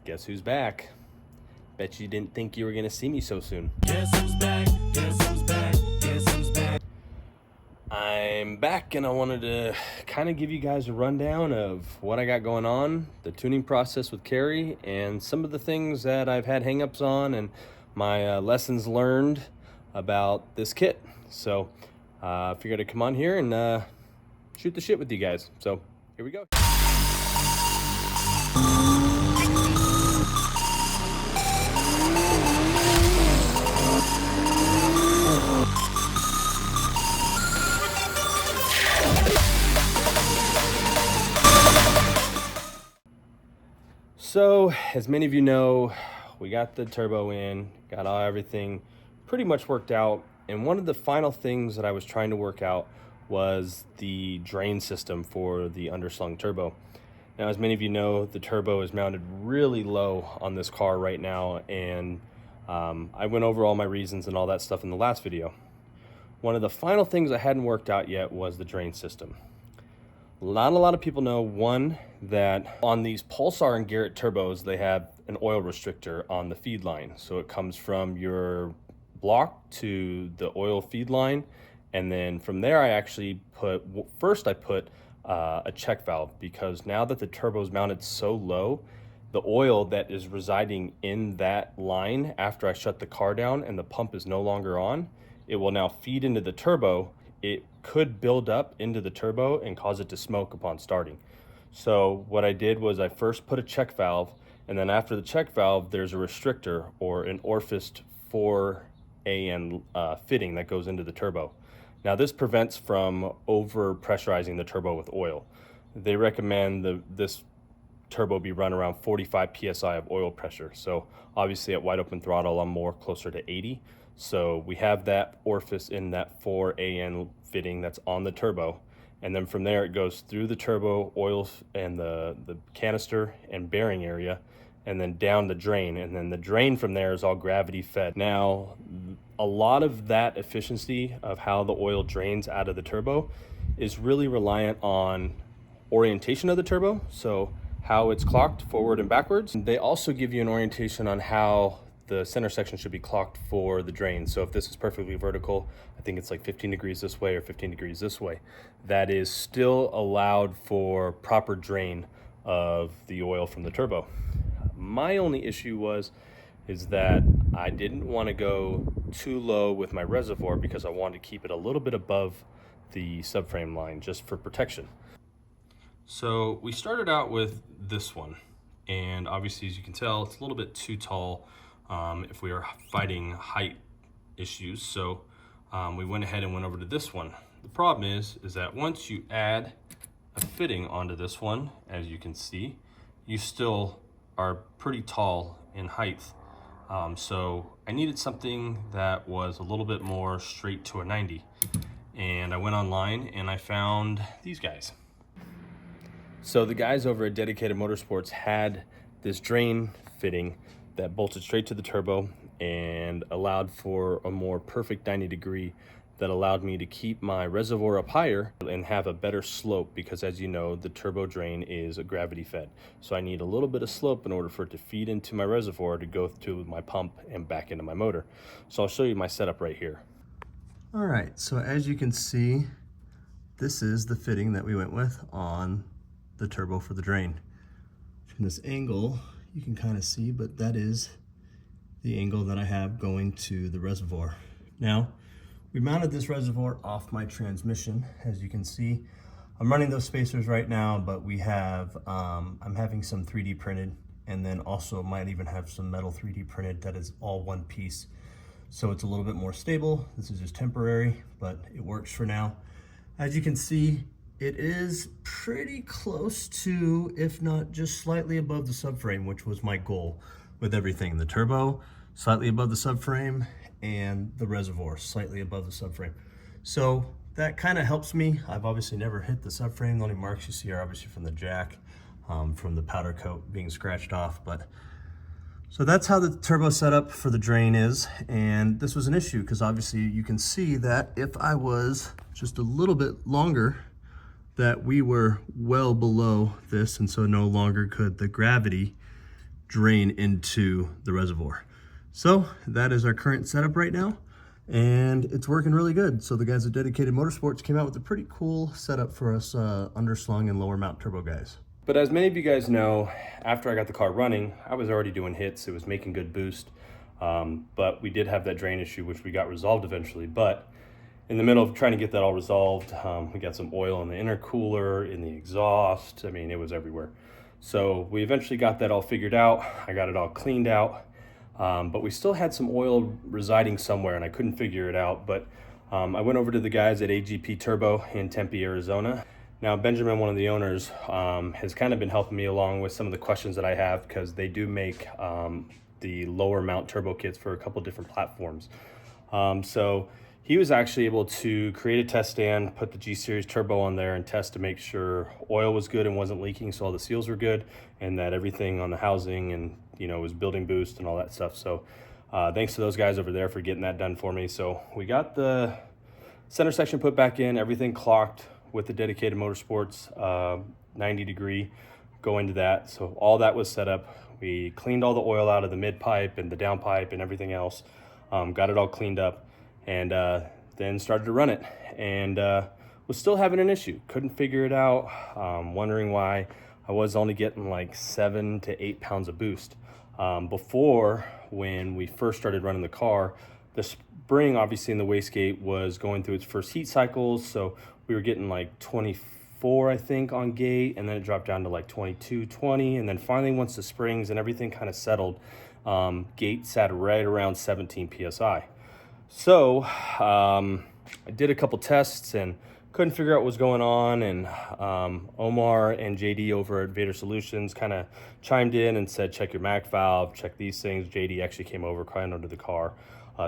Guess who's back? Bet you didn't think you were gonna see me so soon. Guess who's back? Guess who's back? Guess who's back? I'm back and I wanted to kind of give you guys a rundown of what I got going on, the tuning process with Cary, and some of the things that I've had hangups on and my lessons learned about this kit. So I figured I'd come on here and shoot the shit with you guys. So here we go. So, as many of you know, we got the turbo in, got everything pretty much worked out, and one of the final things that I was trying to work out was the drain system for the underslung turbo. Now, as many of you know, the turbo is mounted really low on this car right now, and I went over all my reasons and all that stuff in the last video. One of the final things I hadn't worked out yet was the drain system. Not a lot of people know, one, that on these Pulsar and Garrett turbos, they have an oil restrictor on the feed line. So it comes from your block to the oil feed line. And then from there, I actually put a check valve, because now that the turbo is mounted so low, the oil that is residing in that line after I shut the car down and the pump is no longer on, it will now feed into the turbo. It could build up into the turbo and cause it to smoke upon starting. So what I did was I first put a check valve, and then after the check valve, there's a restrictor or an orifice 4AN fitting that goes into the turbo. Now this prevents from over pressurizing the turbo with oil. They recommend this turbo be run around 45 PSI of oil pressure. So obviously at wide open throttle, I'm more closer to 80. So we have that orifice in that 4AN fitting that's on the turbo. And then from there, it goes through the turbo, oil, and the canister and bearing area, and then down the drain. And then the drain from there is all gravity fed. Now, a lot of that efficiency of how the oil drains out of the turbo is really reliant on orientation of the turbo. So how it's clocked forward and backwards. They also give you an orientation on how the center section should be clocked for the drain. So if this is perfectly vertical, I think it's like 15 degrees this way or 15 degrees this way. That is still allowed for proper drain of the oil from the turbo. My only issue is that I didn't want to go too low with my reservoir, because I wanted to keep it a little bit above the subframe line just for protection. So we started out with this one, and obviously, as you can tell, it's a little bit too tall if we are fighting height issues. So we went ahead and went over to this one. The problem is that once you add a fitting onto this one, as you can see, you still are pretty tall in height. So I needed something that was a little bit more straight to a 90. And I went online and I found these guys. So the guys over at Dedicated Motorsports had this drain fitting that bolted straight to the turbo and allowed for a more perfect 90 degree that allowed me to keep my reservoir up higher and have a better slope, because as you know, the turbo drain is gravity fed. So I need a little bit of slope in order for it to feed into my reservoir to go to my pump and back into my motor. So I'll show you my setup right here. All right, so as you can see, this is the fitting that we went with on the turbo for the drain. From this angle, you can kind of see, but that is the angle that I have going to the reservoir. Now, we mounted this reservoir off my transmission. As you can see, I'm running those spacers right now, but we have, I'm having some 3D printed, and then also might even have some metal 3D printed that is all one piece. So it's a little bit more stable. This is just temporary, but it works for now. As you can see, it is pretty close to, if not just slightly above the subframe, which was my goal with everything. The turbo, slightly above the subframe, and the reservoir, slightly above the subframe. So that kind of helps me. I've obviously never hit the subframe. The only marks you see are obviously from the jack, from the powder coat being scratched off. But so that's how the turbo setup for the drain is. And this was an issue because obviously you can see that if I was just a little bit longer, that we were well below this, and so no longer could the gravity drain into the reservoir. So that is our current setup right now, and it's working really good. So the guys at Dedicated Motorsports came out with a pretty cool setup for us underslung and lower mount turbo guys. But as many of you guys know, after I got the car running, I was already doing hits. It was making good boost. But we did have that drain issue, which we got resolved eventually. But in the middle of trying to get that all resolved, we got some oil in the intercooler, in the exhaust. I mean, it was everywhere. So we eventually got that all figured out. I got it all cleaned out. But we still had some oil residing somewhere, and I couldn't figure it out. But I went over to the guys at AGP Turbo in Tempe, Arizona. Now, Benjamin, one of the owners, has kind of been helping me along with some of the questions that I have, because they do make the lower mount turbo kits for a couple different platforms. So he was actually able to create a test stand, put the G-Series turbo on there, and test to make sure oil was good and wasn't leaking, so all the seals were good, and that everything on the housing and, you know, was building boost and all that stuff. So thanks to those guys over there for getting that done for me. So we got the center section put back in, everything clocked with the Dedicated Motorsports 90 degree going to that. So all that was set up. We cleaned all the oil out of the mid pipe and the down pipe and everything else. Got it all cleaned up, and then started to run it, and was still having an issue. Couldn't figure it out, wondering why I was only getting like 7 to 8 pounds of boost. Before, when we first started running the car, the spring obviously in the wastegate was going through its first heat cycles, so we were getting like 24, I think, on gate, and then it dropped down to like 22, 20, and then finally once the springs and everything kind of settled, gate sat right around 17 psi. So I did a couple tests and couldn't figure out what was going on, and Omar and JD over at Vader Solutions kind of chimed in and said, check your Mac valve, check these things. JD actually came over, climbed under the car,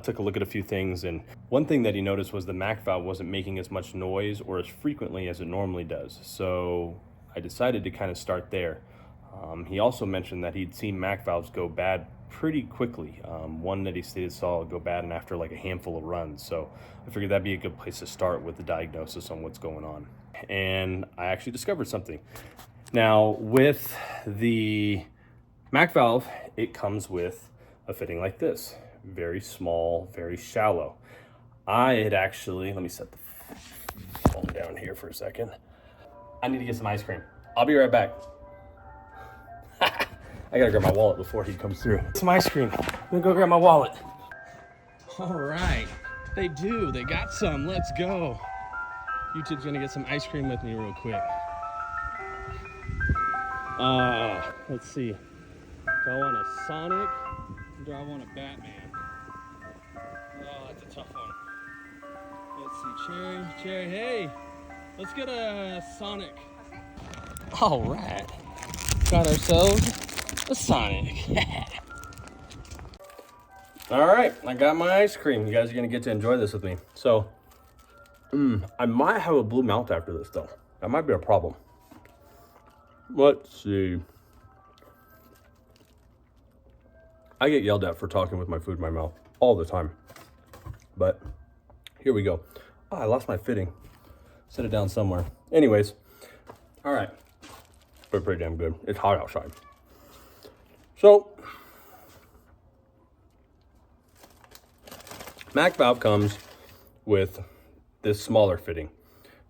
took a look at a few things, and one thing that he noticed was the Mac valve wasn't making as much noise or as frequently as it normally does. So I decided to kind of start there. He also mentioned that he'd seen Mac valves go bad pretty quickly. One that he stated saw go bad and after like a handful of runs. So I figured that'd be a good place to start with the diagnosis on what's going on. And I actually discovered something. Now, with the Mac valve, it comes with a fitting like this. Very small, very shallow. I had actually, let me set the phone down here for a second. I need to get some ice cream. I'll be right back. I gotta grab my wallet before he comes through. Some ice cream. I'm gonna go grab my wallet. All right, they do. They got some. Let's go. YouTube's gonna get some ice cream with me real quick. Let's see. Do I want a Sonic? Or do I want a Batman? Oh, that's a tough one. Let's see, Cherry, hey, let's get a Sonic. All right, got ourselves a Sonic. All right, I got my ice cream. You guys are gonna get to enjoy this with me. So, I might have a blue mouth after this though. That might be a problem. Let's see. I get yelled at for talking with my food in my mouth all the time. But here we go. Oh, I lost my fitting. Set it down somewhere. Anyways, all right. But pretty damn good. It's hot outside. So, Mac valve comes with this smaller fitting.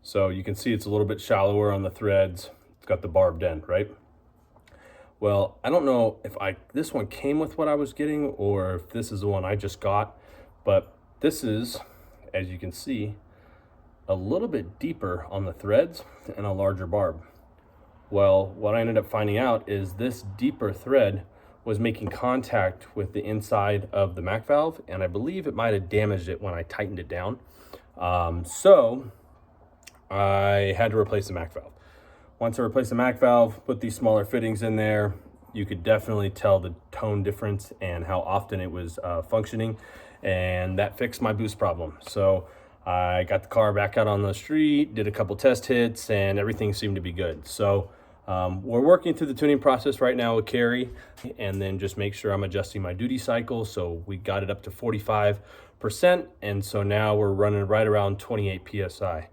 So you can see it's a little bit shallower on the threads. It's got the barbed end, right? Well, I don't know if this one came with what I was getting or if this is the one I just got, but this is, as you can see, a little bit deeper on the threads and a larger barb. Well, what I ended up finding out is this deeper thread was making contact with the inside of the Mac valve, and I believe it might have damaged it when I tightened it down. So I had to replace the Mac valve. Once I replaced the Mac valve, put these smaller fittings in there, you could definitely tell the tone difference and how often it was functioning, and that fixed my boost problem. So I got the car back out on the street, did a couple test hits, and everything seemed to be good. So we're working through the tuning process right now with Cary, and then just make sure I'm adjusting my duty cycle. So we got it up to 45%, and so now we're running right around 28 PSI.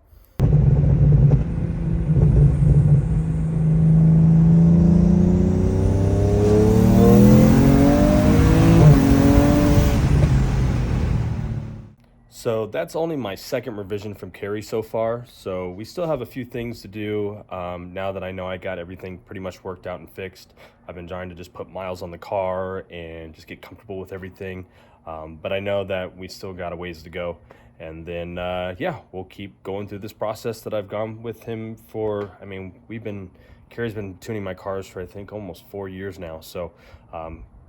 So that's only my second revision from Cary so far. So we still have a few things to do. Now that I know I got everything pretty much worked out and fixed, I've been trying to just put miles on the car and just get comfortable with everything. But I know that we still got a ways to go. And then, yeah, we'll keep going through this process that I've gone with him for. I mean, Cary's been tuning my cars for, I think, almost 4 years now. So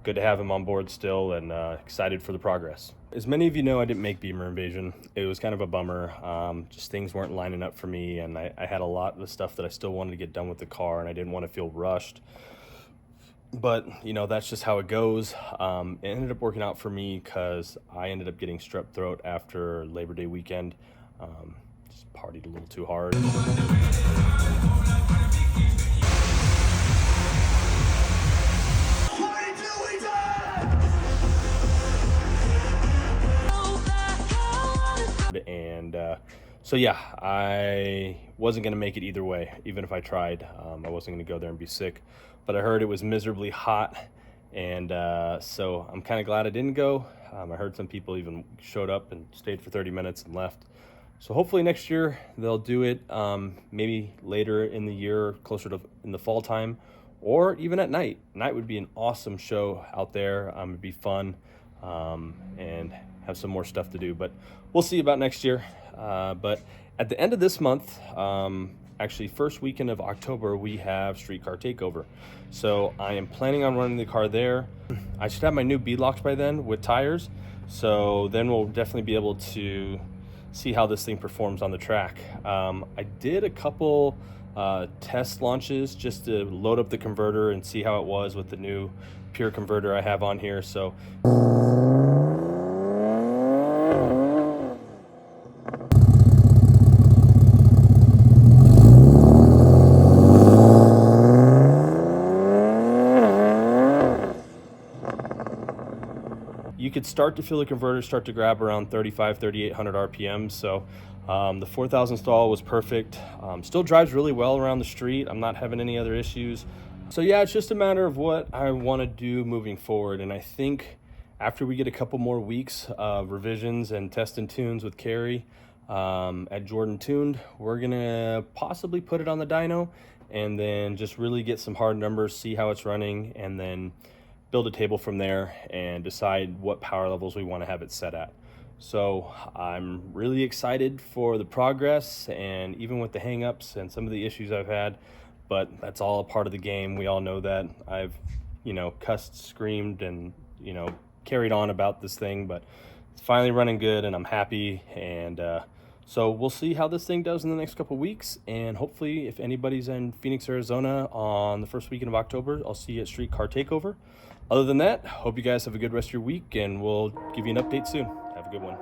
good to have him on board still, and excited for the progress. As many of you know, I didn't make Beamer Invasion. It was kind of a bummer. Just things weren't lining up for me, and I had a lot of stuff that I still wanted to get done with the car, and I didn't want to feel rushed. But, you know, that's just how it goes. It ended up working out for me because I ended up getting strep throat after Labor Day weekend. Just partied a little too hard. And so yeah, I wasn't gonna make it either way, even if I tried. I wasn't gonna go there and be sick, but I heard it was miserably hot, and so I'm kind of glad I didn't go. I heard some people even showed up and stayed for 30 minutes and left. So hopefully next year they'll do it, maybe later in the year, closer to in the fall time, or even at night. Night would be an awesome show out there. It'd be fun, and have some more stuff to do, but we'll see about next year. But at the end of this month, actually first weekend of October, we have Streetcar Takeover. So I am planning on running the car there. I should have my new beadlocks by then with tires. So then we'll definitely be able to see how this thing performs on the track. I did a couple test launches just to load up the converter and see how it was with the new pure converter I have on here. So you could start to feel the converter start to grab around 3,500 RPM. So the 4,000 stall was perfect. Still drives really well around the street. I'm not having any other issues. So yeah, it's just a matter of what I want to do moving forward. And I think after we get a couple more weeks of revisions and test and tunes with Cary at Jordan Tuned, we're gonna possibly put it on the dyno and then just really get some hard numbers, see how it's running, and then build a table from there and decide what power levels we want to have it set at. So I'm really excited for the progress, and even with the hangups and some of the issues I've had, but that's all a part of the game. We all know that. I've, you know, cussed, screamed, and, you know, carried on about this thing, but it's finally running good and I'm happy. And so we'll see how this thing does in the next couple weeks, and hopefully if anybody's in Phoenix, Arizona on the first weekend of October, I'll see you at Streetcar Takeover. Other than that, hope you guys have a good rest of your week, and we'll give you an update soon. Have a good one.